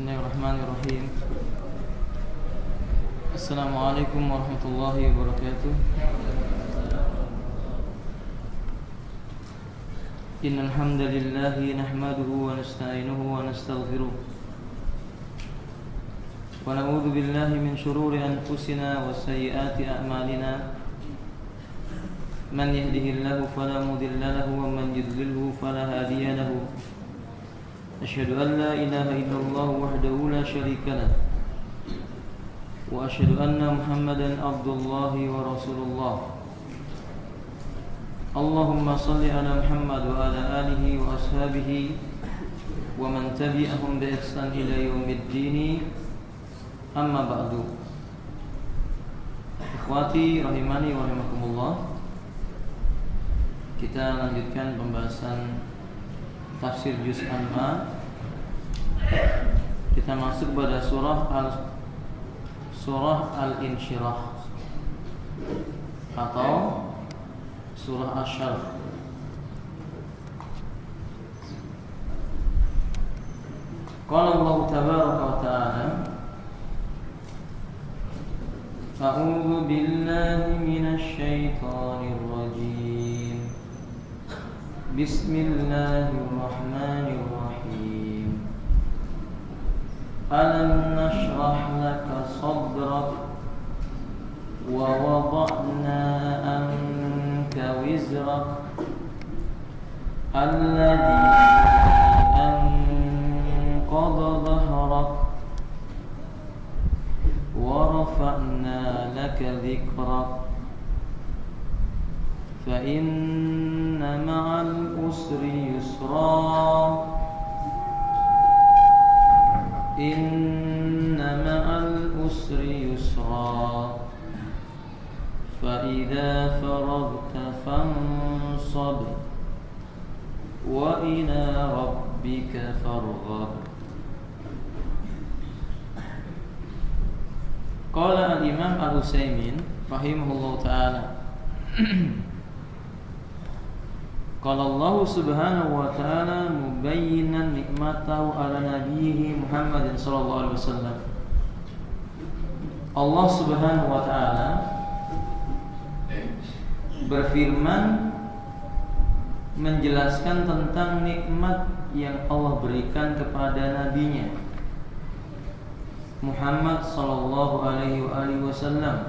Bismillahirrahmanirrahim. Assalamualaikum warahmatullahi wabarakatuh. Innal hamdalillah nahmaduhu wa nasta'inuhu wa nastaghfiruh. Wa na'udzu billahi min shururi anfusina wa sayyiati a'malina. Man yahdihillahu fala mudilla lahu wa man yudlilhu fala hadiya lahu. أشهد أن لا إله إلا الله وحده لا شريك له وأشهد أن محمدا عبد الله ورسول الله اللهم صل على محمد وعلى آله وأصحابه ومن تبعهم بإحسان إلى يوم الدين أما بعد إخواتي rahimani wa rahimakumullah. Kita lanjutkan pembahasan tafsir juz Amma. Kita masuk pada surah Al-Insyirah atau surah Asy-Syarh. Qala Allah tabaraka wa ta'ala A'udzu billahi minasy syaithanir rajim. Bismillahirrahmanirrahim. Alam nashrah laka sadrak wa wada'na anka wizrak alladhi anqadha dhahrak wa rafa'na laka dhikrak fa inna ma'al usri yusra Inna ma'al usri yusra fa idza faragta fansab wa ila rabbika farghab. Qala al-Imam Al-Utsaimin rahimahullahu ta'ala Qala Allah subhanahu wa ta'ala mubayyinan nikmatahu ala nabiyhi Muhammadin sallallahu alaihi wasallam. Allah subhanahu wa ta'ala berfirman menjelaskan tentang nikmat yang Allah berikan kepada nabinya Muhammad sallallahu alaihi wasallam.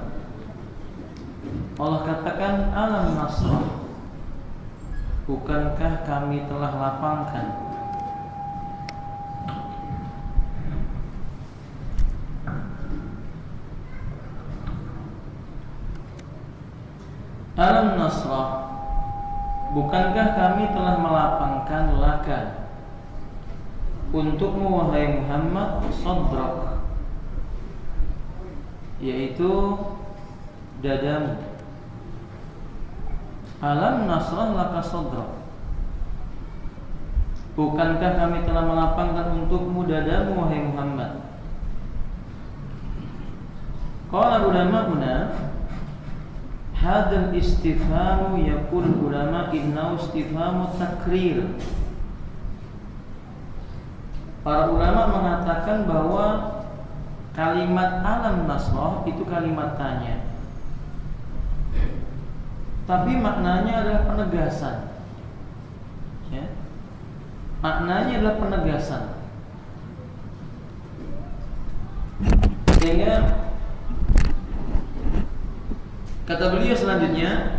Allah katakan alam nasrah, bukankah kami telah lapangkan alam nasrah, bukankah kami telah melapangkan laka untukmu wahai Muhammad sadrak, yaitu dadamu. Alam nasrah laka sadrak, bukankah kami telah melapangkan untukmu dadamu wahai Muhammad. Qala ulama'una hadzal istifhamu yaqul ulama innahu istifhamu takrir. Para ulama mengatakan bahwa kalimat alam nasrah itu kalimat tanya, tapi maknanya adalah penegasan. Ya. Maknanya adalah penegasan. Sehingga kata beliau selanjutnya,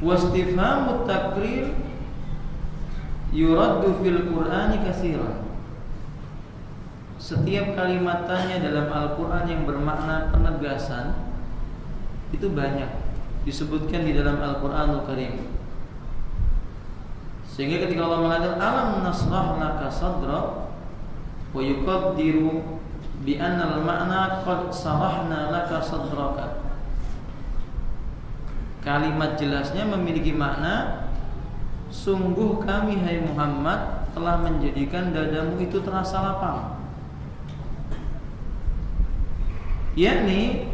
wastifhamut takrir yuraddu fil Qur'ani katsiran. Setiap kalimat tanya dalam Al-Qur'an yang bermakna penegasan itu banyak disebutkan di dalam Al-Qur'anul Karim. Sehingga ketika Allah mengatakan alam nasrah laka sadrak wa yuqaddiru bi anna al-ma'na qad sarahna laka sadraka, kalimat jelasnya memiliki makna sungguh kami hai Muhammad telah menjadikan dadamu itu terasa lapang. Yakni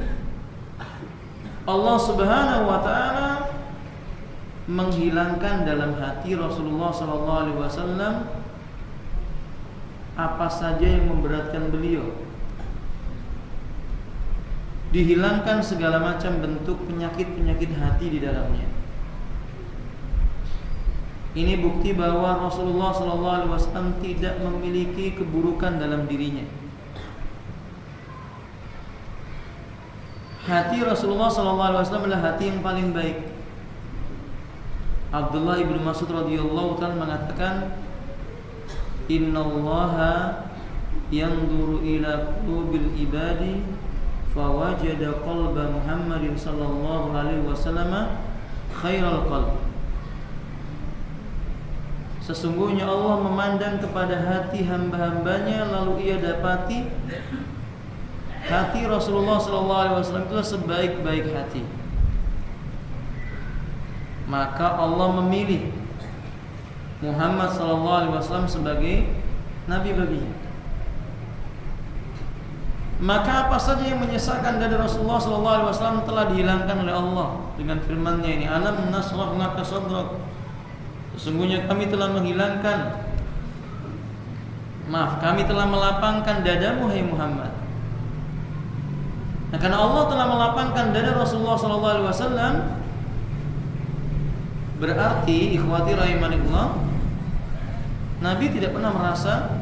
Allah subhanahu wa ta'ala menghilangkan dalam hati Rasulullah sallallahu alaihi wasallam apa saja yang memberatkan beliau. Dihilangkan segala macam bentuk penyakit-penyakit hati di dalamnya. Ini bukti bahwa Rasulullah SAW tidak memiliki keburukan dalam dirinya. Hati Rasulullah SAW adalah hati yang paling baik. Abdullah ibnu Mas'ud radhiyallahu ta'ala mengatakan, Innallaha yanzuru ila qulubil ibadi fawajada qalba Muhammadin sallallahu alaihi wasallam khairal qalb. Sesungguhnya Allah memandang kepada hati hamba-hambanya, lalu ia dapati hati Rasulullah SAW itu sebaik-baik hati. Maka Allah memilih Muhammad SAW sebagai nabi baginya. Maka apa saja yang menyesakkan dari Rasulullah SAW telah dihilangkan oleh Allah dengan firman-Nya ini, Alam nasrah laka sadrak. Sesungguhnya kami telah kami telah melapangkan dadamu, hai Muhammad. Nah, karena Allah telah melapangkan dada Rasulullah SAW, berarti ikhwati rahimanillah, Nabi tidak pernah merasa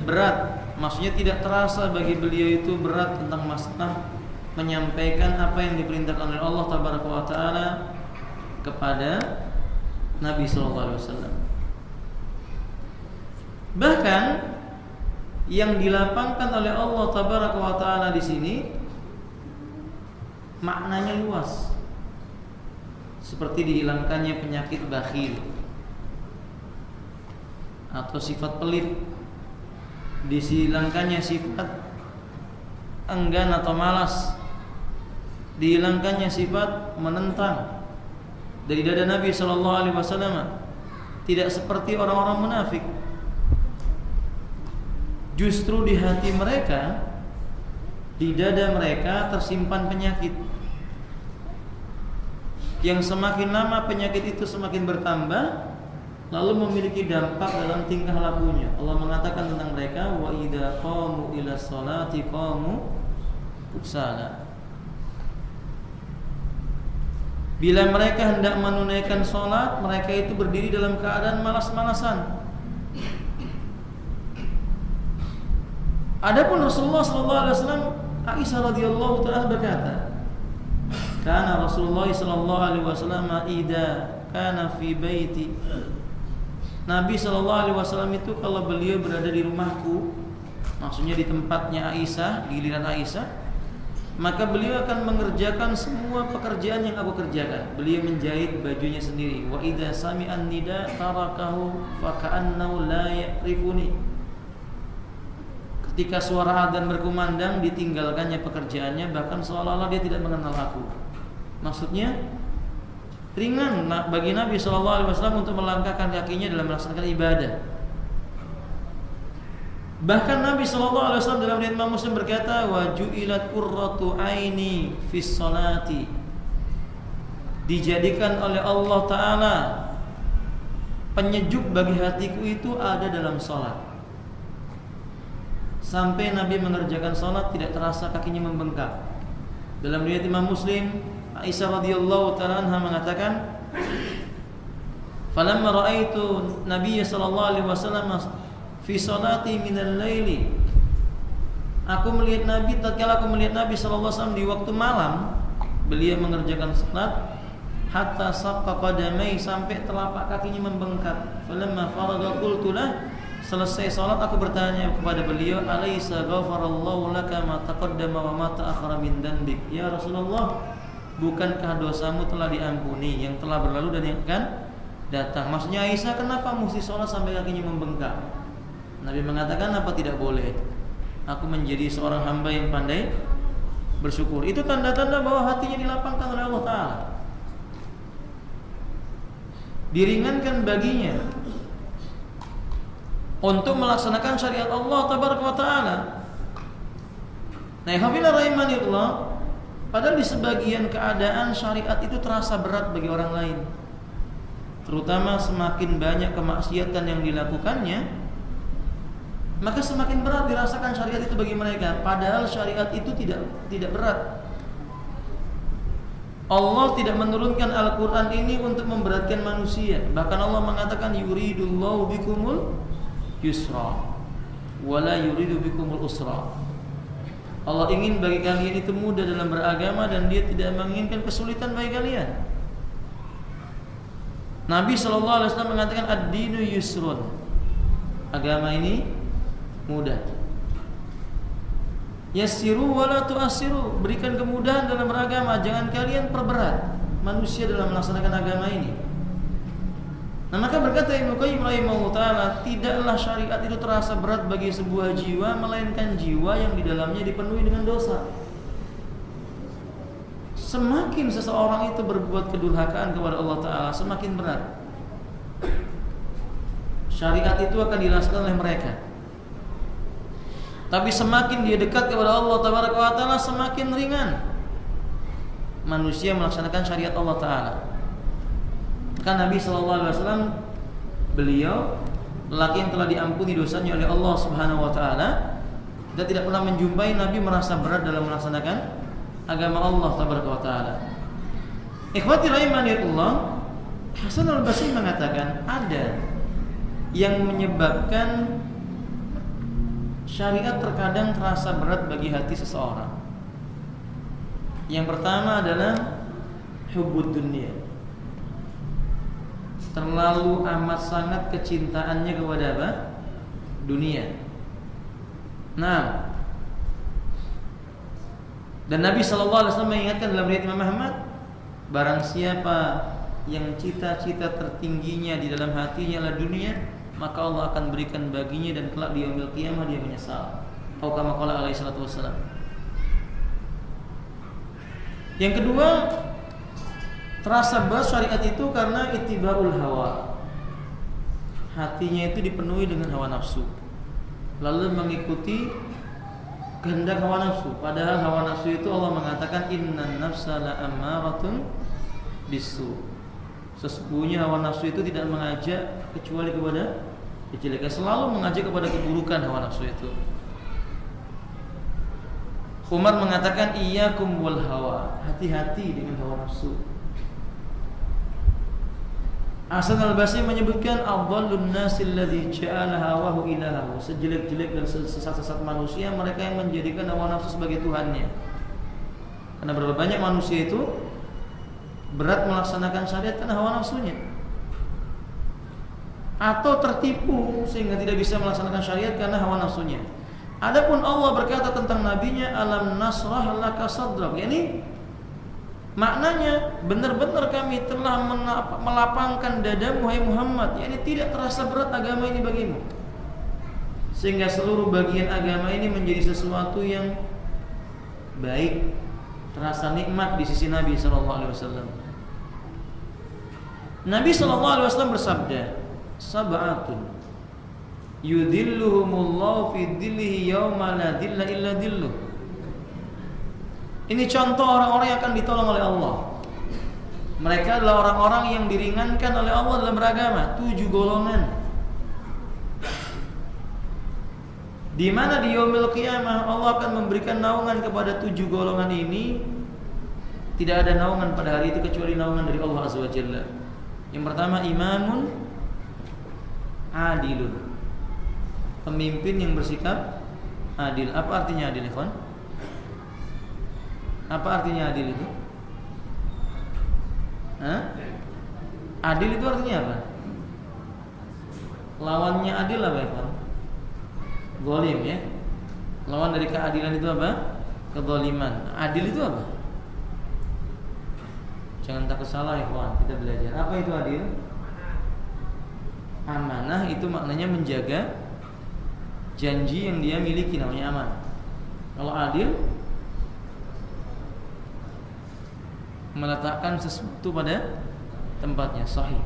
berat. Maksudnya tidak terasa bagi beliau itu berat tentang masalah menyampaikan apa yang diperintahkan oleh Allah Tabaraka wa Ta'ala kepada Nabi SAW. Bahkan yang dilapangkan oleh Allah Tabaraka wa Ta'ala di sini maknanya luas, seperti dihilangkannya penyakit bakhil atau sifat pelit, dihilangkannya sifat enggan atau malas, dihilangkannya sifat menentang dari dada Nabi SAW. Tidak seperti orang-orang munafik. Justru di hati mereka, di dada mereka tersimpan penyakit yang semakin lama penyakit itu semakin bertambah, lalu memiliki dampak dalam tingkah lakunya. Allah mengatakan tentang mereka, wa idza qamu ila sholati qamu kusala. Bila mereka hendak menunaikan sholat, mereka itu berdiri dalam keadaan malas-malasan. Adapun Rasulullah SAW, Aisyah radhiyallahu ta'ala berkata, Kana Rasulullah SAW idza kana fi baiti. Nabi SAW itu kalau beliau berada di rumahku, maksudnya di tempatnya Aisyah, di giliran Aisyah, maka beliau akan mengerjakan semua pekerjaan yang aku kerjakan. Beliau menjahit bajunya sendiri. Wa idza sami'an nida tarakahu fa ka'annahu la ya'rifuni. Ketika suara adzan berkumandang, ditinggalkannya pekerjaannya, bahkan seolah-olah dia tidak mengenal aku. Maksudnya ringan bagi Nabi SAW untuk melangkahkan kakinya dalam melaksanakan ibadah. Bahkan Nabi SAW dalam riwayat Imam Muslim berkata, wa ju'ilat qurratu aini fis sholati. Dijadikan oleh Allah Ta'ala penyejuk bagi hatiku itu ada dalam sholat. Sampai Nabi mengerjakan sholat tidak terasa kakinya membengkak. Dalam riwayat Imam Muslim, Aisyah radhiyallahu ta'ala anha mengatakan, falamma ra'aitu Nabiy sallallahu alaihi wasallam fi salati minal laili. Aku melihat Nabi tatkala aku melihat Nabi sallallahu alaihi wasallam di waktu malam, beliau mengerjakan salat hatta saqqa qadamai, sampai telapak kakinya membengkak. Falamma faragha qultu lah, selesai salat aku bertanya kepada beliau, alaysa ghafarallahu laka ma taqaddama wa ma ta'akhkhara min dhanbik. Ya Rasulullah, bukankah dosamu telah diampuni, yang telah berlalu dan yang akan datang? Maksudnya Aisyah, kenapa mesti sholat sampai kakinya membengkak? Nabi mengatakan, apa tidak boleh? Aku menjadi seorang hamba yang pandai bersyukur. Itu tanda-tanda bahwa hatinya dilapangkan oleh Allah Ta'ala, diringankan baginya untuk melaksanakan syariat Allah Ta'ala. Nah, hafizna rahimanillah, padahal di sebagian keadaan syariat itu terasa berat bagi orang lain. Terutama semakin banyak kemaksiatan yang dilakukannya, maka semakin berat dirasakan syariat itu bagi mereka. Padahal syariat itu tidak berat. Allah tidak menurunkan Al-Quran ini untuk memberatkan manusia. Bahkan Allah mengatakan yuridullahu bikumul yusra wala yuridu bikumul usra. Allah ingin bagi kalian itu mudah dalam beragama dan Dia tidak menginginkan kesulitan bagi kalian. Nabi SAW mengatakan ad-dinu yusrun, agama ini mudah. Yassiru wala tu'assiru, berikan kemudahan dalam beragama, jangan kalian perberat manusia dalam melaksanakan agama ini. Nah, maka berkata Ibnu Qayyim rahimahullah taala, tidaklah syariat itu terasa berat bagi sebuah jiwa melainkan jiwa yang di dalamnya dipenuhi dengan dosa. Semakin seseorang itu berbuat kedurhakaan kepada Allah taala, semakin berat. Syariat itu akan dirasakan oleh mereka. Tapi semakin dia dekat kepada Allah tabaraka wa taala, semakin ringan manusia melaksanakan syariat Allah taala. Kan Nabi SAW, beliau lelaki yang telah diampuni dosanya oleh Allah Subhanahu wa taala. Kita tidak pernah menjumpai Nabi merasa berat dalam melaksanakan agama Allah tabaraka wa taala. Ikhwati rahimanillah, Hasan Al-Basri mengatakan ada yang menyebabkan syariat terkadang terasa berat bagi hati seseorang. Yang pertama adalah hubbud dunia, terlalu amat sangat kecintaannya kepada apa? Dunia. Nah, dan Nabi SAW mengingatkan dalam riwayat Imam Ahmad, barang siapa yang cita-cita tertingginya di dalam hatinya adalah dunia, maka Allah akan berikan baginya dan kelak di yaumil qiyamah dia menyesal. Atau kama qala alaihi salatu wassalam. Yang kedua, terasa berat syariat itu karena ittibaul hawa. Hatinya itu dipenuhi dengan hawa nafsu, lalu mengikuti kehendak hawa nafsu. Padahal hawa nafsu itu Allah mengatakan innan nafsa la'ammaratun bisu. Sesungguhnya hawa nafsu itu tidak mengajak kecuali kepada kejelekan, selalu mengajak kepada keburukan hawa nafsu itu. Umar mengatakan iyyakum wal hawa, hati-hati dengan hawa nafsu. Hasan Al-Basri menyebutkan afdhalun nasil ladzi ja'ala hawahu ilahahu, sejelek-jelek dan sesat-sesat manusia mereka yang menjadikan hawa nafsu sebagai tuhannya. Karena berapa banyak manusia itu berat melaksanakan syariat karena hawa nafsunya, atau tertipu sehingga tidak bisa melaksanakan syariat karena hawa nafsunya. Adapun Allah berkata tentang nabinya alam nasrah laka sadrak, yakni maknanya benar-benar kami telah melapangkan dadamu hai Muhammad, yakni tidak terasa berat agama ini bagimu, sehingga seluruh bagian agama ini menjadi sesuatu yang baik, terasa nikmat di sisi Nabi SAW. Nabi SAW bersabda, sab'atun yudhilluhumullahu fi dhillihi yawma la dhilla illa dhilluh. Ini contoh orang-orang yang akan ditolong oleh Allah. Mereka adalah orang-orang yang diringankan oleh Allah dalam beragama. 7 golongan, di mana di yaumil qiyamah Allah akan memberikan naungan kepada 7 golongan ini. Tidak ada naungan pada hari itu kecuali naungan dari Allah Azza wa Jalla. Yang pertama, imamun adilun, pemimpin yang bersikap adil. Apa artinya adil, Ikhwan? Apa artinya adil itu? Adil itu artinya apa? Lawannya adil apa, Ikhwan? Zalim, ya. Lawan dari keadilan itu apa? Kezaliman. Adil itu apa? Jangan takut salah, Ikhwan, kita belajar. Apa itu adil? Amanah itu maknanya menjaga janji yang dia miliki, namanya amanah. Kalau adil, meletakkan sesuatu pada tempatnya, sahih.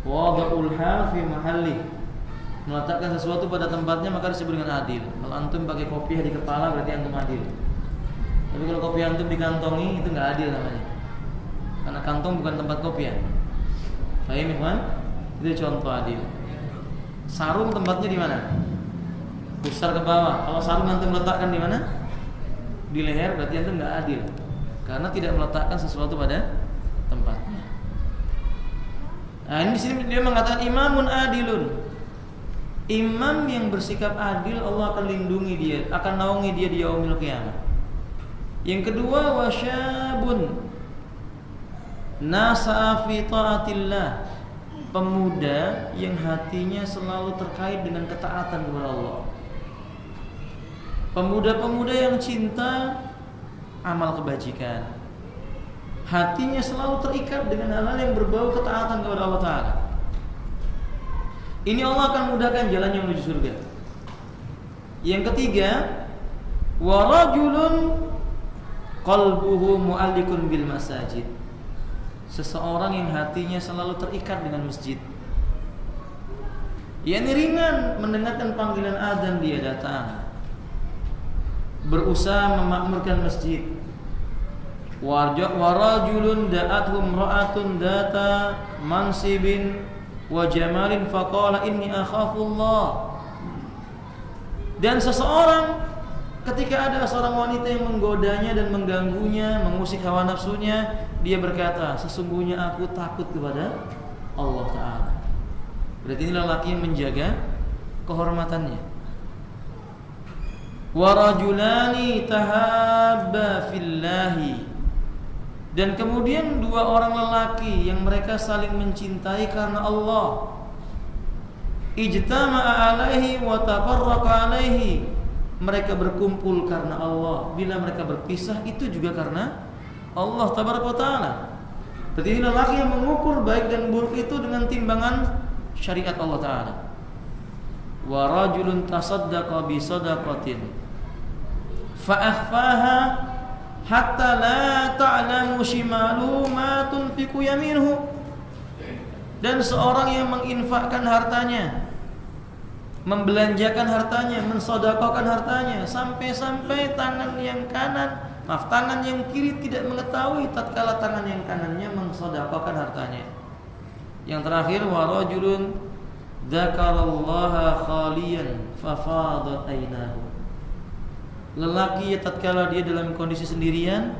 Wada'ul hal fi mahalli, meletakkan sesuatu pada tempatnya, maka disebut dengan adil. Kalau antum pakai kopiah di kepala berarti antum adil. Tapi kalau kopiah antum dikantongi, itu enggak adil namanya. Karena kantong bukan tempat kopiah. Paham, Ikhwan? Itu contoh adil. Sarung tempatnya di mana? pusar ke bawah. Kalau sarung antum meletakkan di mana? Di leher, berarti antum nggak adil, karena tidak meletakkan sesuatu pada tempatnya. Nah, ini di sini dia mengatakan imamun adilun. Imam yang bersikap adil, Allah akan lindungi dia, akan naungi dia di yaumil qiyamah. Yang kedua, wasyabun nasa'a fi ta'atillah, pemuda yang hatinya selalu terkait dengan ketaatan kepada Allah. Pemuda-pemuda yang cinta amal kebajikan, hatinya selalu terikat dengan hal-hal yang berbau ketaatan kepada Allah Ta'ala. Ini Allah akan mudahkan jalannya menuju surga. Yang ketiga, warajulun qalbuhu mu'allikun bil masajid, seseorang yang hatinya selalu terikat dengan masjid. Yani ringan mendengarkan panggilan azan dia datang, berusaha memakmurkan masjid. Warajulun da'athum ra'atun data mansibin wa jamalin faqala inni akhafullah. Dan seseorang ketika ada seorang wanita yang menggodanya dan mengganggunya, mengusik hawa nafsunya, dia berkata, sesungguhnya aku takut kepada Allah Ta'ala. Berarti ini lelaki yang menjaga kehormatannya. Warajulani tahabba fillahi, dan kemudian dua orang lelaki yang mereka saling mencintai karena Allah. Ijtama'a alaihi wa tafarraqa alaihi, mereka berkumpul karena Allah. Bila mereka berpisah itu juga karena Allah tabaraka ta'ala. Berarti ini lelaki yang mengukur baik dan buruk itu dengan timbangan syariat Allah Ta'ala. Wa rajulun tasaddaqa bi sadaqatin fa akhfaha hatta la ta'lamu shimalu ma tunfiqu yaminuhu, dan seorang yang menginfakkan hartanya, membelanjakan hartanya, mensedekahkan hartanya, sampai-sampai tangan yang kiri tidak mengetahui tatkala tangan yang kanannya mensedekahkan hartanya. Yang terakhir, wa rajulun dzakarallaha khaliyan fa fadat ainahu, lelaki tatkala dia dalam kondisi sendirian,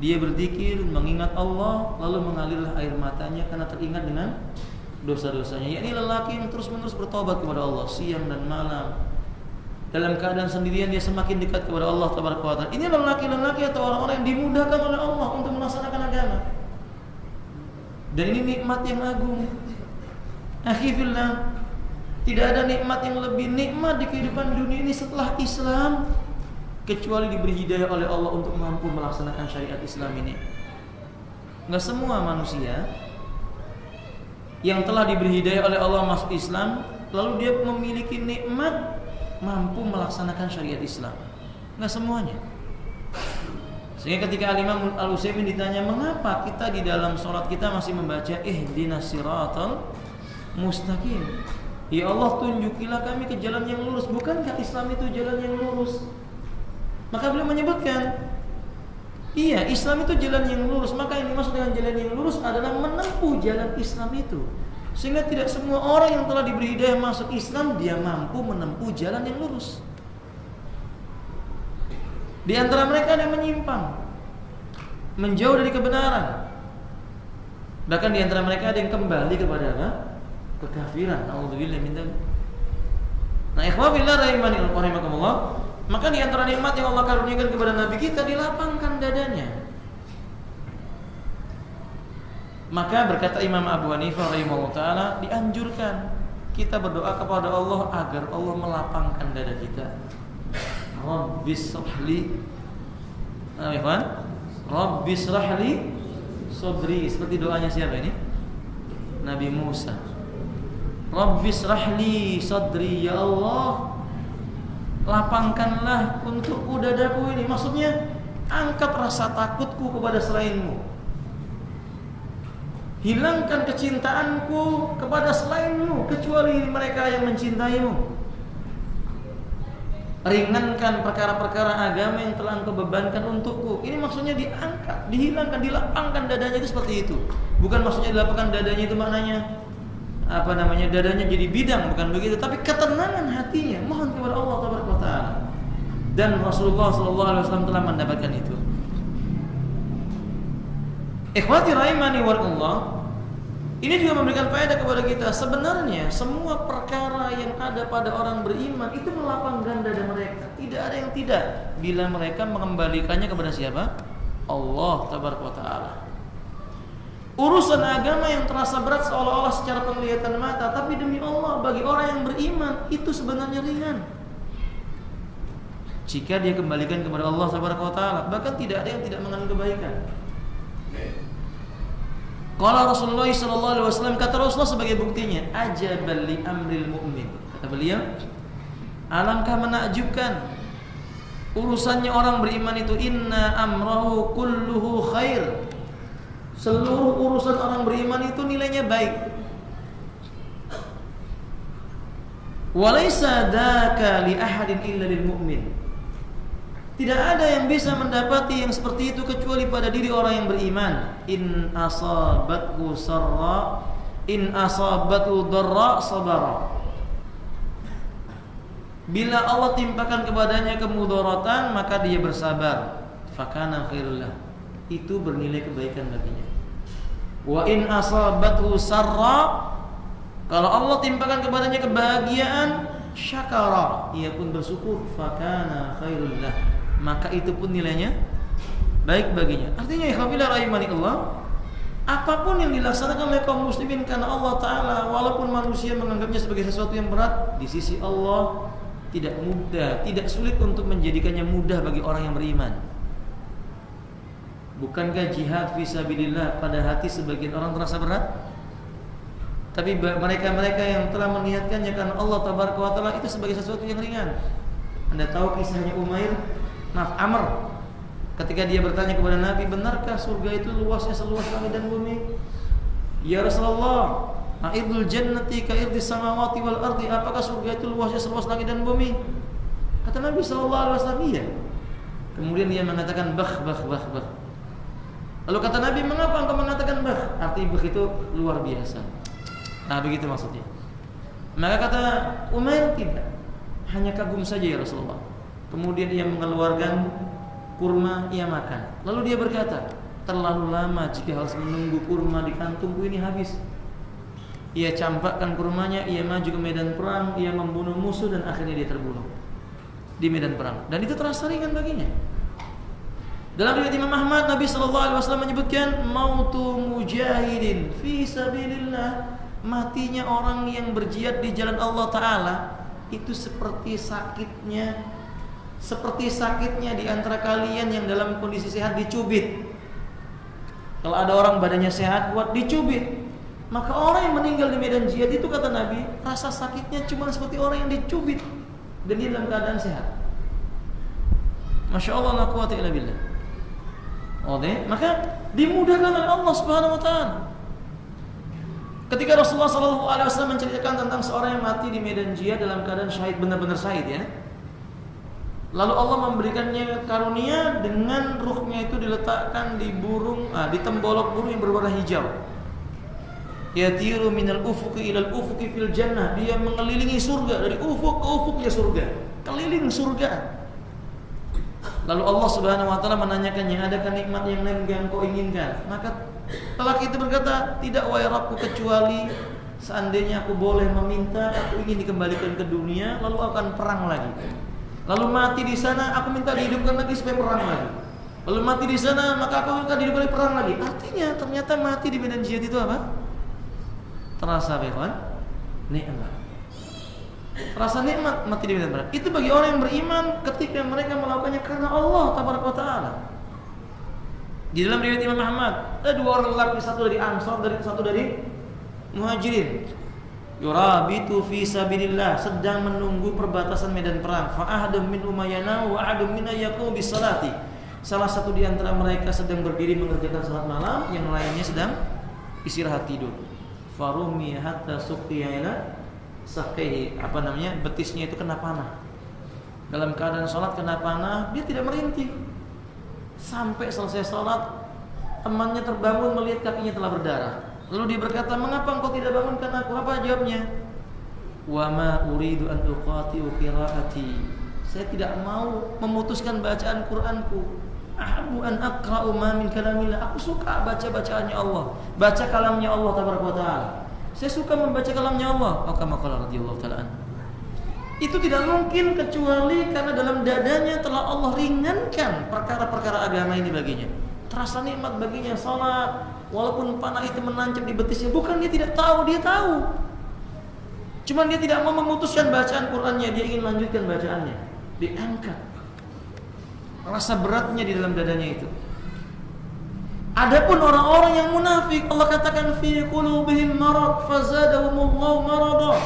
dia berzikir, mengingat Allah, lalu mengalirlah air matanya karena teringat dengan dosa-dosanya. Yakni lelaki yang terus-menerus bertobat kepada Allah siang dan malam. Dalam keadaan sendirian dia semakin dekat kepada Allah tabaraka wa taala. Ini lelaki-lelaki atau orang-orang yang dimudahkan oleh Allah untuk melaksanakan agama. Dan ini nikmat yang agung. Akhi fillah, tidak ada nikmat yang lebih nikmat di kehidupan dunia ini setelah Islam kecuali diberi hidayah oleh Allah untuk mampu melaksanakan syariat Islam ini. Enggak semua manusia yang telah diberi hidayah oleh Allah masuk Islam lalu dia memiliki nikmat mampu melaksanakan syariat Islam. Enggak semuanya. Sehingga ketika Al-Imam Al-Utsaimin ditanya, mengapa kita di dalam sholat kita masih membaca ihdinas siratal mustaqim, ya Allah tunjukilah kami ke jalan yang lurus, bukankah Islam itu jalan yang lurus? Maka beliau menyebutkan, iya, Islam itu jalan yang lurus. Maka yang dimaksud dengan jalan yang lurus adalah menempuh jalan Islam itu. Sehingga tidak semua orang yang telah diberi hidayah masuk Islam dia mampu menempuh jalan yang lurus. Di antara mereka ada yang menyimpang, menjauh dari kebenaran. Bahkan di antara mereka ada yang kembali kepada apa? Kekafiran. Nauzubillah min dzalik. Nah, ikhwan fillah rahimani wa rahimakumullah. Maka di antara nikmat yang Allah karuniakan kepada Nabi kita, dilapangkan dadanya. Maka berkata Imam Abu Hanifah rahimahullah ta'ala, dianjurkan kita berdoa kepada Allah agar Allah melapangkan dada kita. Rabbis shrahli, Rabbis shrahli sadri, seperti doanya siapa ini? Nabi Musa. Rabbis shrahli sadri, ya Allah lapangkanlah untukku dadaku ini. Maksudnya angkat rasa takutku kepada selainmu, hilangkan kecintaanku kepada selainmu kecuali mereka yang mencintaimu, ringankan perkara-perkara agama yang telah engkau bebankan untukku. Ini maksudnya diangkat, dihilangkan, dilapangkan dadanya itu seperti itu. Bukan maksudnya dilapangkan dadanya itu maknanya dadanya jadi bidang, bukan begitu, tapi ketenangan hatinya mohon kepada Allah Taala. Dan Rasulullah SAW telah mendapatkan itu. Ikhwati rahimani wallah, ini juga memberikan faedah kepada kita. Sebenarnya semua perkara yang ada pada orang beriman itu melapangkan dada mereka. Tidak ada yang tidak bila mereka mengembalikannya kepada siapa? Allah Taala. Urusan agama yang terasa berat seolah-olah secara penglihatan mata, tapi demi Allah bagi orang yang beriman itu sebenarnya ringan. Jika dia kembalikan kepada Allah Taala, bahkan tidak ada yang tidak mengandung kebaikan. Qala Rasulullah sallallahu alaihi wasallam, kata Rasulullah sebagai buktinya, ajabal li amril mu'min. Kata beliau, alangkah menakjubkan urusannya orang beriman itu, inna amrahu kulluhu khair. Seluruh urusan orang beriman itu nilainya baik. Walaysa dzaka li ahadin illa lil mu'min. Tidak ada yang bisa mendapati yang seperti itu kecuali pada diri orang yang beriman. In asabathu sarra, in asabathu dharra sabara. Bila Allah timpakan kepadanya kemudaratan, maka dia bersabar. Fakana khairul lah. Itu bernilai kebaikan baginya. Wa in asabathu sarra, kalau Allah timpakan kepadanya kebahagiaan, syakara, ia pun bersyukur. Fakana khairul lah, maka itu pun nilainya baik baginya. Artinya ikhwafillah rahimanillah, apapun yang dilaksanakan oleh kaum muslimin karena Allah Ta'ala, walaupun manusia menganggapnya sebagai sesuatu yang berat, di sisi Allah tidak mudah, tidak sulit untuk menjadikannya mudah bagi orang yang beriman. Bukankah jihad fisabilillah pada hati sebagian orang terasa berat? Tapi mereka-mereka yang telah meniatkannya karena Allah Ta'ala itu sebagai sesuatu yang ringan. Anda tahu kisahnya Amr, ketika dia bertanya kepada Nabi, benarkah surga itu luasnya seluas langit dan bumi? Ya Rasulullah, a'irdul jannati ka'irdis samawati wal ardi, apakah surga itu luasnya seluas langit dan bumi? Kata Nabi SAW, iya. Kemudian dia mengatakan bah. Lalu kata Nabi, mengapa engkau mengatakan bah? Arti bah itu luar biasa. Nah begitu maksudnya. Maka kata Umair, tidak, hanya kagum saja ya Rasulullah. Kemudian ia mengeluarkan kurma, ia makan. Lalu dia berkata, terlalu lama jika harus menunggu kurma di kantungku ini habis. Ia campakkan kurmanya, ia maju ke medan perang, ia membunuh musuh dan akhirnya dia terbunuh di medan perang. Dan itu terasa ringan baginya. Dalam riwayat Imam Ahmad, Nabi SAW menyebutkan, mautu mujahidin fi sabilillah, matinya orang yang berjihad di jalan Allah Ta'ala itu seperti sakitnya di antara kalian yang dalam kondisi sehat dicubit. Kalau ada orang badannya sehat, kuat, dicubit, maka orang yang meninggal di medan jihad itu, kata Nabi, rasa sakitnya cuma seperti orang yang dicubit dan dia dalam keadaan sehat. Masya Allah, la quwwata illa billah. Maka dimudahkan oleh Allah Subhanahu wa Ta'ala. Ketika Rasulullah SAW menceritakan tentang seorang yang mati di medan jihad dalam keadaan syahid, benar-benar syahid ya, lalu Allah memberikannya karunia dengan ruhnya itu diletakkan di tembolok burung yang berwarna hijau. Yatiru minal ufuqi ilal ufuqi fil jannah, dia mengelilingi surga, dari ufuk ke ufuknya surga, keliling surga. Lalu Allah Subhanahu wa Ta'ala menanyakannya, adakah nikmat yang lain yang kau inginkan? Maka lelaki itu berkata, tidak wahai Rabbku, kecuali seandainya aku boleh meminta, aku ingin dikembalikan ke dunia lalu akan perang lagi. Lalu mati di sana, aku minta dihidupkan lagi supaya perang lagi. Lalu mati di sana, maka aku minta dihidupkan lagi, perang lagi. Artinya ternyata mati di medan jihad itu apa? Terasa bagaimana? Nikmat. Terasa nikmat mati di medan perang. Itu bagi orang yang beriman ketika mereka melakukannya karena Allah Ta'ala. Di dalam riwayat Imam Ahmad, ada dua orang lelaki, satu dari Ansar, satu dari Muhajirin. Yurabitu fi sabilillah, sedang menunggu perbatasan medan perang. Fa ahadum min umayyana wa ahadum min yaqumu bis salati. Salah satu di antara mereka sedang berdiri mengerjakan salat malam, yang lainnya sedang istirahat tidur. Farumi hatta suqiya ila saqihi, betisnya itu kena panah. Dalam keadaan salat kena panah, dia tidak merintih. Sampai selesai salat, temannya terbangun melihat kakinya telah berdarah. Lalu dia berkata, "Mengapa engkau tidak bangunkan aku?" Apa jawabnya? "Wa ma uridu an uqati'u qira'ati." Saya tidak mau memutuskan bacaan Qur'anku. Ahabu an aqra'u ma min kalamillah. Aku suka baca bacaannya Allah, baca kalamnya Allah tabaraka wa taala. Saya suka membaca kalamnya Allah. Kama qala radhiyallahu ta'ala. Itu tidak mungkin kecuali karena dalam dadanya telah Allah ringankan perkara-perkara agama ini baginya. Terasa nikmat baginya salat, walaupun panah itu menancap di betisnya. Bukan dia tidak tahu, dia tahu. Cuman dia tidak mau memutuskan bacaan Qur'annya, dia ingin lanjutkan bacaannya. Diangkat rasa beratnya di dalam dadanya itu. Adapun orang-orang yang munafik, Allah katakan fi qulubihim marad fazadahumullahu marada.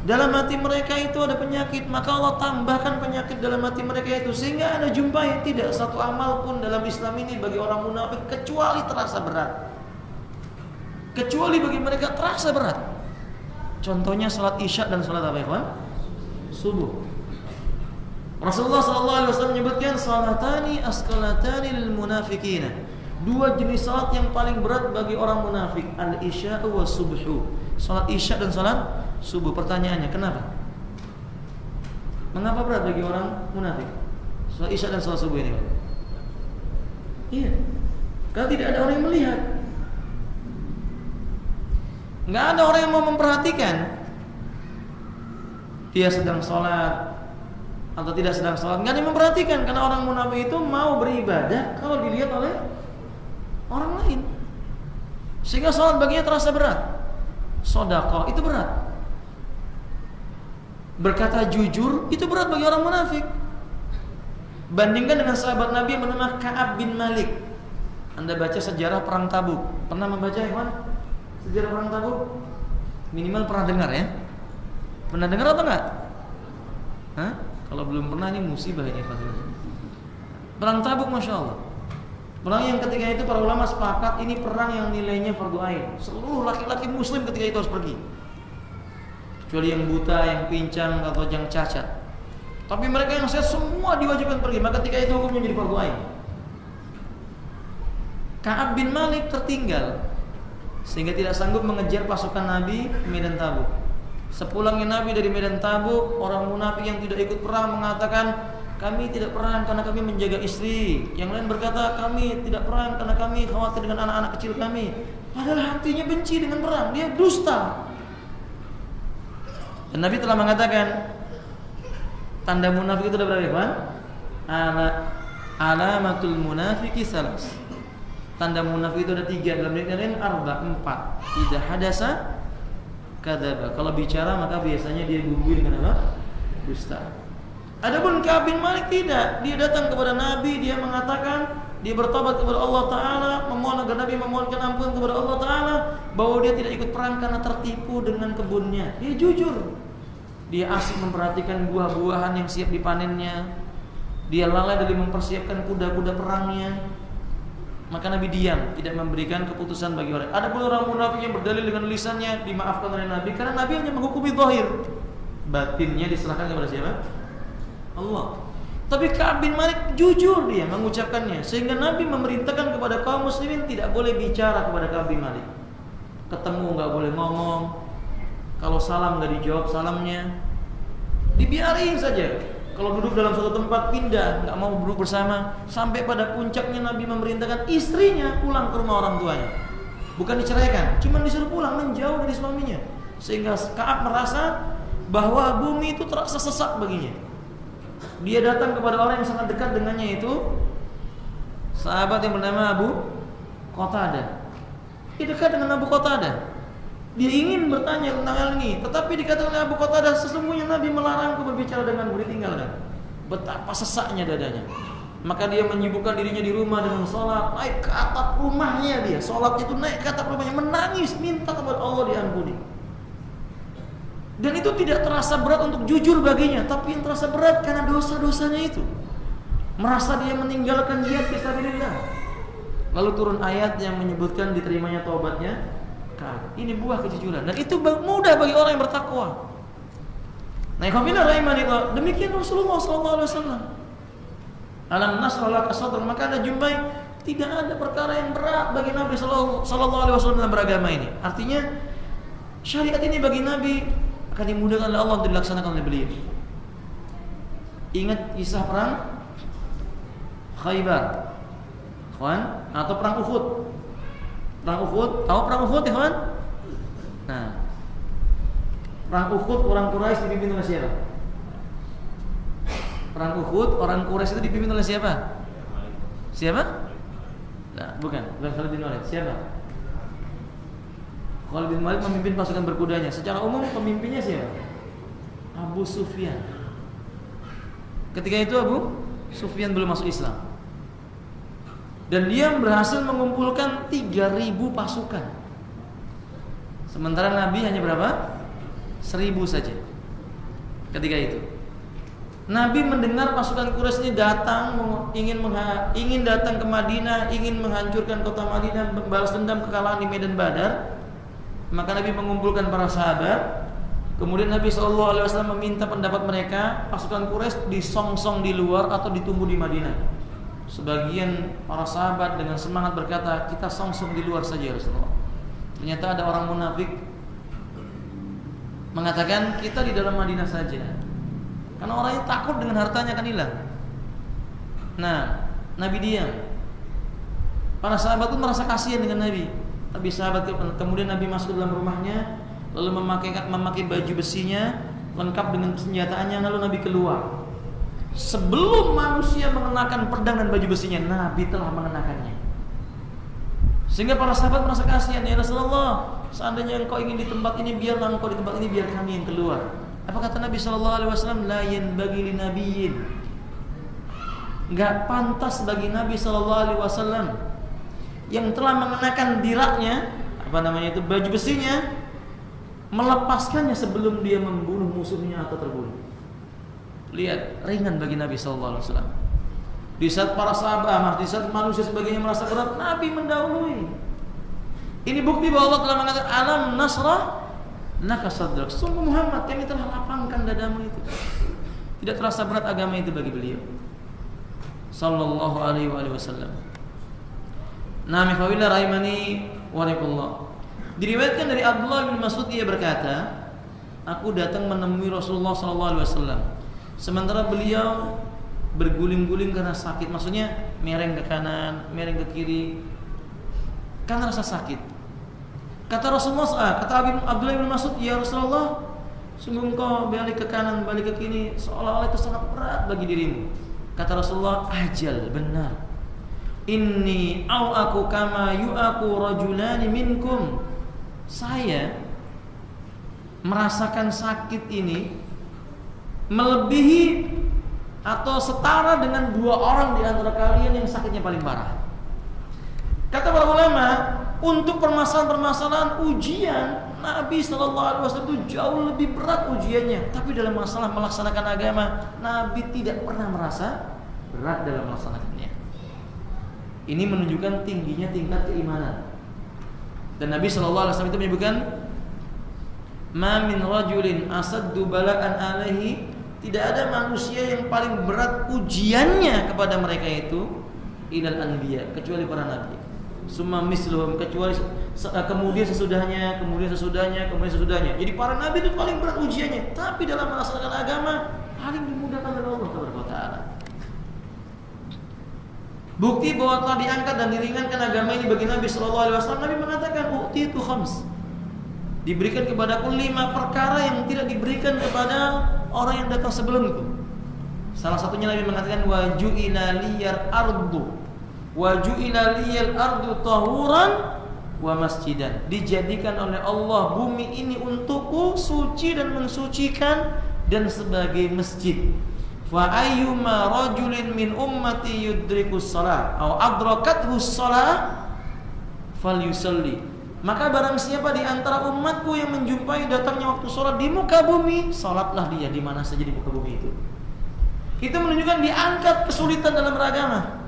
Dalam hati mereka itu ada penyakit, maka Allah tambahkan penyakit dalam hati mereka itu, sehingga Anda jumpai tidak satu amal pun dalam Islam ini bagi orang munafik kecuali terasa berat. Kecuali bagi mereka terasa berat. Contohnya salat Isya dan salat apa, ikhwan? Subuh. Rasulullah SAW menyebutkan salatani asqalatani lil munafiqina. Dua jenis salat yang paling berat bagi orang munafik, al-isya wa subhu. Salat Isya dan salat subuh. Pertanyaannya, kenapa? Mengapa berat bagi orang munafik salat Isya dan salat subuh ini? Iya, karena tidak ada orang yang melihat. Nggak ada orang yang mau memperhatikan dia sedang sholat atau tidak sedang sholat. Nggak ada yang memperhatikan, karena orang munafik itu mau beribadah kalau dilihat oleh orang lain, sehingga sholat baginya terasa berat. Sedekah itu berat, berkata jujur itu berat bagi orang munafik. Bandingkan dengan sahabat Nabi yang bernama Ka'ab bin Malik. Anda baca sejarah perang Tabuk. Pernah membaca, ikhwan? Sejarah perang Tabuk? Minimal pernah dengar ya? Pernah dengar atau enggak? Hah? Kalau belum pernah, ini musibah ini. Perang Tabuk, Masya Allah. Perang yang ketika itu para ulama sepakat ini perang yang nilainya fardu ain. Seluruh laki-laki muslim ketika itu harus pergi, kecuali yang buta, yang pincang, atau yang cacat. Tapi mereka yang sehat semua diwajibkan pergi. Maka ketika itu hukumnya jadi fardu ain. Ka'ab bin Malik tertinggal sehingga tidak sanggup mengejar pasukan Nabi di medan Tabuk. Sepulangnya Nabi dari medan Tabuk, orang munafik yang tidak ikut perang mengatakan, kami tidak perang karena kami menjaga istri. Yang lain berkata, kami tidak perang karena kami khawatir dengan anak-anak kecil kami. Padahal hatinya benci dengan perang, dia dusta. Dan Nabi telah mengatakan, tanda munafik itu ada berapa, Pak? Alamatul munafiki salas. Tanda munafik itu ada 3, dalam riwayat arba, 4. Idza hadasa kadzaba. Kalau bicara maka biasanya dia gugur dengan apa? Dusta. Adapun Ka'ab bin Malik tidak. Dia datang kepada Nabi, dia mengatakan, dia bertobat kepada Allah Ta'ala, memohon agar Nabi memohonkan ampun kepada Allah Ta'ala, bahwa dia tidak ikut perang karena tertipu dengan kebunnya. Dia jujur. Dia asik memperhatikan buah-buahan yang siap dipanennya. Dia lalai dari mempersiapkan kuda-kuda perangnya. Maka Nabi diam, tidak memberikan keputusan bagi orang. Adapun orang munafik yang berdalil dengan lisannya, dimaafkan oleh Nabi, karena Nabi hanya menghukumi zahir. Batinnya diserahkan kepada siapa? Allah. Tapi Ka'ab bin Malik jujur dia mengucapkannya, sehingga Nabi memerintahkan kepada kaum muslimin tidak boleh bicara kepada Ka'ab bin Malik. Ketemu nggak boleh ngomong. Kalau salam nggak dijawab salamnya, dibiarin saja. Kalau duduk dalam suatu tempat pindah, nggak mau duduk bersama. Sampai pada puncaknya Nabi memerintahkan istrinya pulang ke rumah orang tuanya. Bukan diceraikan, cuma disuruh pulang, menjauh dari suaminya. Sehingga Ka'ab merasa bahwa bumi itu terasa sesak baginya. Dia datang kepada orang yang sangat dekat dengannya, itu sahabat yang bernama Abu Qatadah. Dia dekat dengan Abu Qatadah. Dia ingin bertanya tentang hal ini, tetapi dikatakan oleh Abu Qatadah, sesungguhnya Nabi melarangku berbicara denganmu, ditinggalkan. Betapa sesaknya dadanya. Maka dia menyibukkan dirinya di rumah dengan sholat, naik ke atap rumahnya dia. Sholatnya itu naik ke atap rumahnya, menangis, minta kepada Allah diampuni. Dan itu tidak terasa berat untuk jujur baginya, tapi yang terasa berat karena dosa-dosanya itu. Merasa dia meninggalkan jihad fisabilillah. Lalu turun ayat yang menyebutkan diterimanya taubatnya. Ini buah kejujuran, dan itu mudah bagi orang yang bertakwa. Nah, demikian Rasulullah SAW. Alam nasrah laka sadrak, maka Anda jumpai Tidak ada perkara yang berat bagi Nabi Sallallahu Alaihi Wasallam dalam beragama ini. Artinya syariat ini bagi Nabi akan dimudahkan oleh Allah untuk dilaksanakan oleh beliau. Ingat kisah perang Khaybar, kawan, atau perang Uhud. Perang Uhud, tahu perang Uhud, ya kawan? Nah, perang Uhud orang Quraisy dipimpin oleh siapa? Perang Uhud orang Quraisy itu dipimpin oleh siapa? Siapa? Nah, bukan Khalid bin Walid. Siapa? Khalid bin Walid memimpin pasukan berkudanya. Secara umum pemimpinnya siapa? Abu Sufyan. Ketika itu Abu Sufyan belum masuk Islam. Dan dia berhasil mengumpulkan 3.000 pasukan. Sementara Nabi hanya berapa? 1.000 saja. Ketika itu Nabi mendengar pasukan Quraisy ini datang, ingin datang ke Madinah, ingin menghancurkan kota Madinah, membalas dendam kekalahan di Medan Badar. Maka Nabi mengumpulkan para sahabat. Kemudian Nabi SAW meminta pendapat mereka, pasukan Quraisy disongsong di luar atau ditunggu di Madinah. Sebagian para sahabat dengan semangat berkata, kita songsong di luar saja ya Rasulullah. Ternyata ada orang munafik mengatakan, kita di dalam Madinah saja. Karena orangnya takut dengan hartanya akan hilang. Nah, Nabi diam. Para sahabat pun merasa kasihan dengan Nabi. Tapi sahabat kemudian Nabi masuk ke dalam rumahnya, lalu memakai baju besinya, lengkap dengan senjataannya, lalu Nabi keluar. Sebelum manusia mengenakan pedang dan baju besinya, Nabi telah mengenakannya. Sehingga para sahabat merasa kasihan, ya Rasulullah, seandainya engkau ingin di tempat ini, biarlah engkau di tempat ini, biar kami yang keluar. Apa kata Nabi SAW? La yanbaghi linabiyyin. Enggak pantas bagi Nabi SAW yang telah mengenakan diraknya, baju besinya, melepaskannya sebelum dia membunuh musuhnya atau terbunuh. Lihat, ringan bagi Nabi SAW. Di saat para sahabat, di saat manusia sebagainya merasa berat, Nabi mendahului. Ini bukti bahwa Allah telah mengatakan, alam nasrah nakasadrak. Sungguh Muhammad, kami telah lapangkan dadamu itu. Tidak terasa berat agama itu bagi beliau Sallallahu alaihi wasallam. Nami fawillah rahimani warahimallah. Diriwayatkan dari Abdullah bin Mas'ud, ia berkata, aku datang menemui Rasulullah Sallallahu alaihi wasallam sementara beliau berguling-guling karena sakit. Maksudnya mereng ke kanan, mereng ke kiri karena rasa sakit. Kata Rasulullah, kata Abdullah bin Mas'ud, ya Rasulullah, sungguh engkau balik ke kanan, balik ke kiri, seolah-olah itu sangat berat bagi dirimu. Kata Rasulullah, ajal, benar. Inni aku kama yu'aku rajulani minkum. Saya merasakan sakit ini melebihi atau setara dengan 2 orang di antara kalian yang sakitnya paling parah. Kata para ulama, untuk permasalahan-permasalahan ujian, Nabi SAW itu jauh lebih berat ujiannya. Tapi dalam masalah melaksanakan agama, Nabi tidak pernah merasa berat dalam melaksanakannya. Ini menunjukkan tingginya tingkat keimanan. Dan Nabi SAW itu menyebutkan, ma min rajulin asaddu bala'an alaihi, tidak ada manusia yang paling berat ujiannya kepada mereka itu ilal anbiya, kecuali para nabi. Summa misluhum, kecuali kemudian sesudahnya. Jadi para nabi itu paling berat ujiannya, tapi dalam melaksanakan agama paling dimudahkan oleh Allah Taala. Bukti bahwa telah diangkat dan diringankan agama ini bagi Nabi sallallahu alaihi wasallam, Nabi mengatakan utitu khams. Diberikan kepadaku 5 perkara yang tidak diberikan kepada orang yang datang sebelumku. Salah satunya Nabi mengatakan wa ju'ila liyal ardu tahuran wa masjidan. Dijadikan oleh Allah bumi ini untukku suci dan mensucikan dan sebagai masjid. Fa ayyuma rajulin min ummati yudrikus shalah aw adrakathu shalah falyusalli. Maka barang siapa di antara umatku yang menjumpai datangnya waktu sholat di muka bumi, sholatlah dia di mana saja di muka bumi itu. Itu menunjukkan diangkat kesulitan dalam beragama.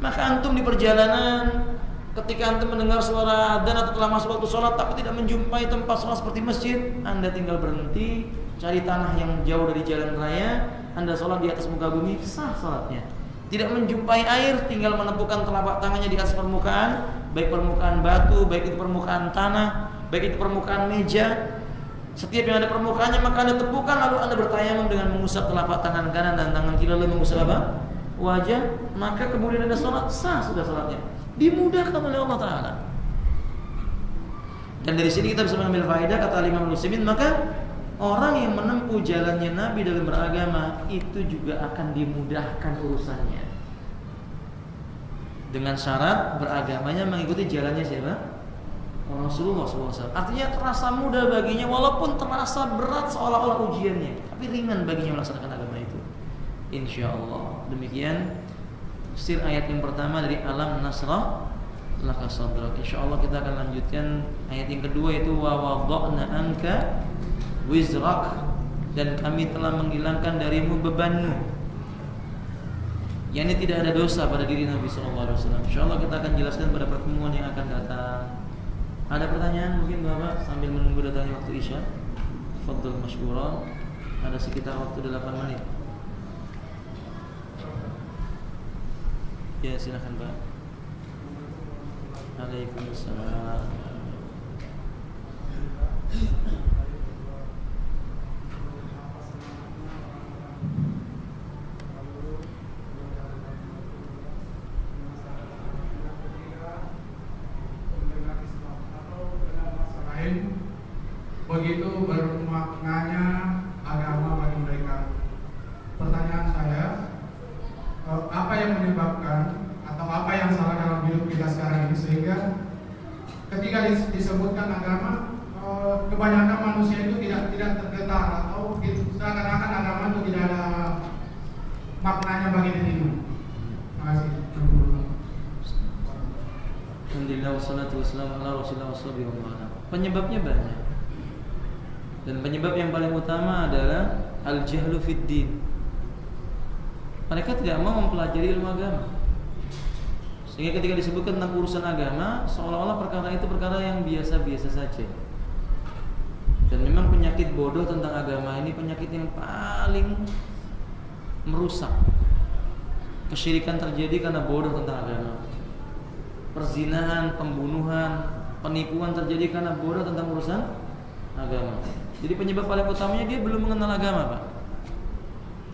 Maka antum di perjalanan, ketika antum mendengar suara adzan atau telah masuk waktu sholat tapi tidak menjumpai tempat sholat seperti masjid, Anda tinggal berhenti, cari tanah yang jauh dari jalan raya, Anda sholat di atas muka bumi, sah sholatnya. Tidak menjumpai air, tinggal menepukkan telapak tangannya di atas permukaan, baik permukaan batu, baik itu permukaan tanah, baik itu permukaan meja. Setiap yang ada permukaannya maka Anda tepukan, lalu Anda bertayamum dengan mengusap telapak tangan kanan dan tangan kiri, lalu mengusap apa? Wajah. Maka kemudian Anda sholat, sah sudah sholatnya, dimudahkan oleh Allah Ta'ala. Dan dari sini kita bisa mengambil faedah, kata Imam Al-Utsaimin, maka orang yang menempuh jalannya Nabi dalam beragama itu juga akan dimudahkan urusannya, dengan syarat beragamanya mengikuti jalannya siapa? Rasulullah SAW. Artinya terasa mudah baginya, walaupun terasa berat seolah-olah ujiannya, tapi ringan baginya melaksanakan agama itu, insya Allah. Demikian tafsir ayat yang pertama dari Alam Nasrah laka sadrak. Insya Allah kita akan lanjutkan ayat yang kedua, yaitu wa wada'na anka wizrak, dan kami telah menghilangkan darimu bebanmu. Yani tidak ada dosa pada diri Nabi SAW. Insya Allah kita akan jelaskan pada pertemuan yang akan datang. Ada pertanyaan mungkin Bapak sambil menunggu datangnya waktu Isya? Fadhil masykurah. Ada sekitar waktu 8 menit. Ya silakan Pak. Waalaikumsalam. Begitu bermaknanya agama bagi mereka. Pertanyaan saya, apa yang menyebabkan atau apa yang salah dalam hidup kita sekarang ini sehingga ketika disebutkan agama, kebanyakan manusia itu tidak tergetar atau seakan-akan agama itu tidak ada maknanya bagi dirinya. Terima kasih. Alhamdulillah wassalatu wassalamu ala Rasulillah wasallam. Penyebabnya banyak. Dan penyebab yang paling utama adalah al-jahlu fid din. Mereka tidak mau mempelajari ilmu agama. Sehingga ketika disebutkan tentang urusan agama, seolah-olah perkara itu perkara yang biasa-biasa saja. Dan memang penyakit bodoh tentang agama ini penyakit yang paling merusak. Kesyirikan terjadi karena bodoh tentang agama. Perzinahan, pembunuhan, penipuan terjadi karena bodoh tentang urusan agama. Jadi penyebab paling utamanya dia belum mengenal agama, Pak.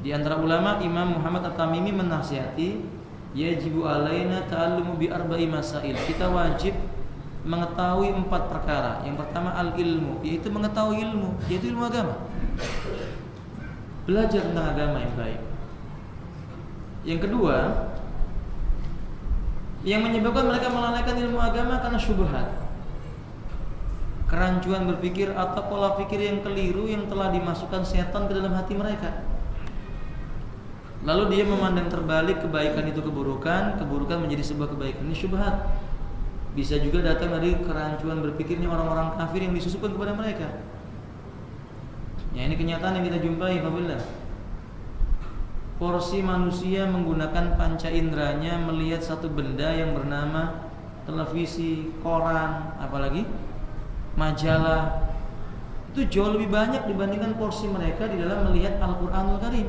Di antara ulama, Imam Muhammad At-Tamimi menasihati, yajibu alaina ta'allumu bi arba'i masail. Kita wajib mengetahui 4 perkara. Yang pertama al-ilmu, yaitu mengetahui ilmu, yaitu ilmu agama. Belajar tentang agama yang baik. Yang kedua, yang menyebabkan mereka melalaikan ilmu agama karena syubhat, kerancuan berpikir atau pola pikir yang keliru yang telah dimasukkan setan ke dalam hati mereka. Lalu dia memandang terbalik kebaikan itu keburukan, keburukan menjadi sebuah kebaikan. Ini syubhat. Bisa juga datang dari kerancuan berpikirnya orang-orang kafir yang disusukan kepada mereka. Ya, ini kenyataan yang kita jumpai, Alhamdulillah. Porsi manusia menggunakan panca inderanya melihat satu benda yang bernama televisi, koran, apalagi majalah, itu jauh lebih banyak dibandingkan porsi mereka di dalam melihat Al-Quranul Karim.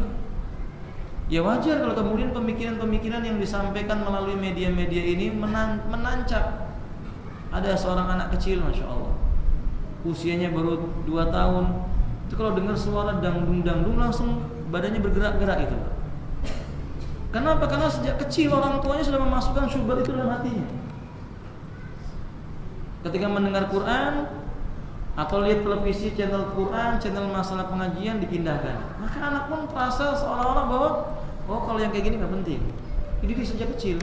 Ya wajar kalau kemudian pemikiran-pemikiran yang disampaikan melalui media-media ini menancap. Ada seorang anak kecil, Masya Allah, usianya baru 2 tahun, itu kalau dengar suara dangdung-dangdung langsung badannya bergerak-gerak itu. Kenapa? Karena sejak kecil orang tuanya sudah memasukkan syubhat itu dalam hatinya. Ketika mendengar Quran atau lihat televisi, channel Quran, channel masalah pengajian dipindahkan, maka anak pun terasa seolah-olah bahwa oh kalau yang kayak gini nggak penting. Jadi dia sejak kecil.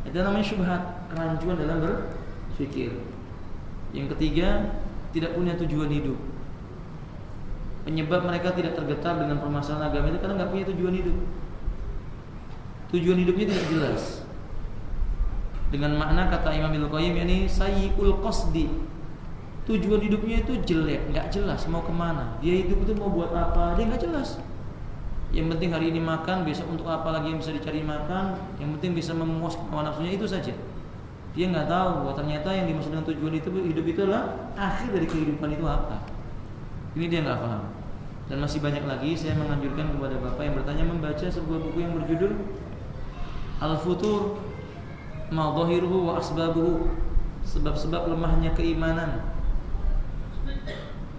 Itu namanya syubhat, kerancuan dalam berpikir. Yang ketiga, tidak punya tujuan hidup. Penyebab mereka tidak tergetar dengan permasalahan agama itu karena nggak punya tujuan hidup. Tujuan hidupnya tidak jelas. Dengan makna kata Imam Ibnu Qayyim, yakni sayyi'ul qasdi. Tujuan hidupnya itu jelek, nggak jelas mau kemana. Dia hidup itu mau buat apa? Dia nggak jelas. Yang penting hari ini makan, besok untuk apa lagi yang bisa dicari makan. Yang penting bisa memuaskan hawa nafsunya, itu saja. Dia nggak tahu bahwa ternyata yang dimaksud dengan tujuan itu hidup itu adalah akhir dari kehidupan itu apa. Ini dia nggak paham. Dan masih banyak lagi. Saya menganjurkan kepada Bapak yang bertanya membaca sebuah buku yang berjudul Al-futur ma dhahiruhu wa asbabuhu, sebab-sebab lemahnya keimanan.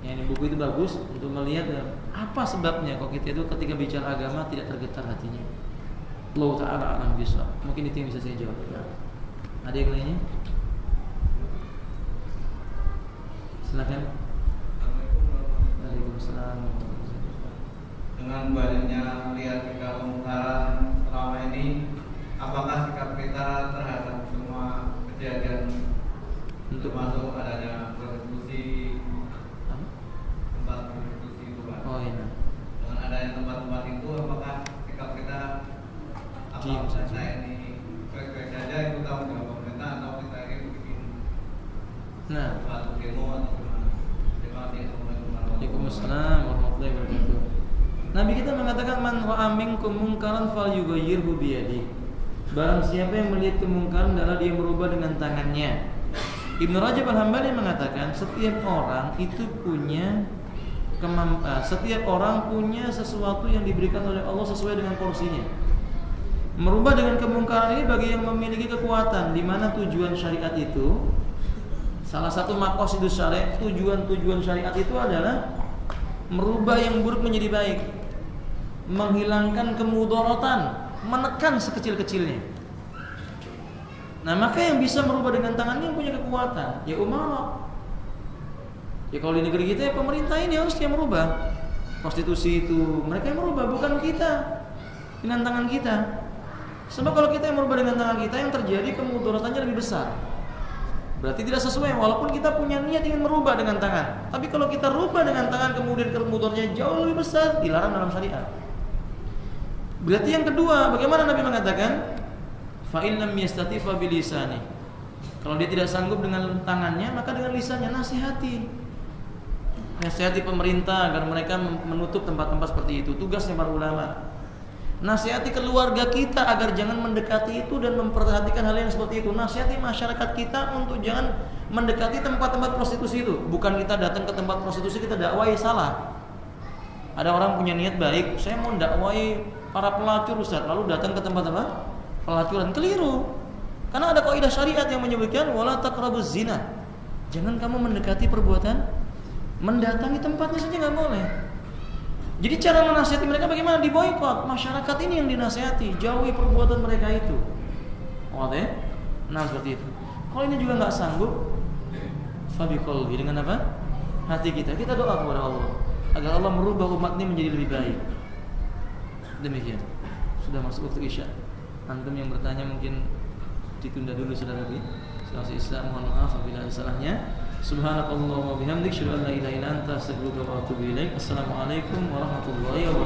Ini buku itu bagus untuk melihat apa sebabnya kok kita itu ketika bicara agama tidak tergetar hatinya. Allah Ta'ala alam bisawab. Mungkin itu yang bisa saya jawab. Ada yang lainnya? Silakan. Waalaikumsalam. Dengan banyaknya lihat kita kemungkaran selama ini, apakah sikap kita terhadap semua kejadian untuk masuk adanya prostitusi, tempat prostitusi itu Pak? Oh iya. Dengan adanya tempat-tempat itu, apakah sikap kita kita ini baik-baik saja, itu tanggung jawab pemerintah atau kita ini bikin suatu demo atau gimana? Terima kasih. Waalaikumsalam warahmatullahi wabarakatuh. Nabi kita mengatakan man ra'a minkum munkaran falyughayyirhu biyadihi. Barang siapa yang melihat kemungkaran adalah dia merubah dengan tangannya. Ibnu Rajab Al-Hambali mengatakan setiap orang itu punya setiap orang punya sesuatu yang diberikan oleh Allah sesuai dengan porsinya. Merubah dengan kemungkaran ini bagi yang memiliki kekuatan, di mana tujuan syariat itu, salah satu maqasidus syariat, tujuan syariat itu adalah merubah yang buruk menjadi baik, menghilangkan kemudaratan, menekan sekecil-kecilnya. Nah, maka yang bisa merubah dengan tangannya yang punya kekuatan, ya umara. Ya kalau di negeri kita ya pemerintah ini harus yang merubah. Prostitusi itu mereka yang merubah, bukan kita dengan tangan kita. Sebab kalau kita yang merubah dengan tangan kita, yang terjadi kemudaratannya lebih besar. Berarti tidak sesuai, walaupun kita punya niat ingin merubah dengan tangan. Tapi kalau kita rubah dengan tangan kemudian kemudaratnya jauh lebih besar, dilarang dalam syariat. Berarti yang kedua, bagaimana Nabi mengatakan? Fa in lam yastati fa bilisani. Kalau dia tidak sanggup dengan tangannya, maka dengan lisannya, nasihati. Nasihati pemerintah agar mereka menutup tempat-tempat seperti itu. Tugasnya para ulama. Nasihati keluarga kita agar jangan mendekati itu dan memperhatikan hal yang seperti itu. Nasihati masyarakat kita untuk jangan mendekati tempat-tempat prostitusi itu. Bukan kita datang ke tempat prostitusi kita dakwai salah. Ada orang punya niat baik, saya mau dakwai para pelacur Ustaz, lalu datang ke tempat apa? Pelacuran. Keliru. Karena ada kaidah syariat yang menyebutkan wala taqrabuz zina. Jangan kamu mendekati perbuatan, mendatangi tempatnya saja enggak boleh. Jadi cara menasihati mereka bagaimana? Diboikot. Masyarakat ini yang dinasihati, jauhi perbuatan mereka itu. Oke? Nah seperti itu. Kalau ini juga nggak sanggup, fabiqalbi, dengan apa? Hati kita. Kita doa kepada Allah agar Allah merubah umat ini menjadi lebih baik. Demikian. Sudah masuk waktu Isya. Antum yang bertanya mungkin ditunda dulu saudara-saudari. Selawat Islam, mohon maaf apabila ada salahnya. Subhanakallahumma wa bihamdika asyhadu an la ilaha illa anta astaghfiruka wa atubu ilaik. Assalamualaikum warahmatullahi wabarakatuh.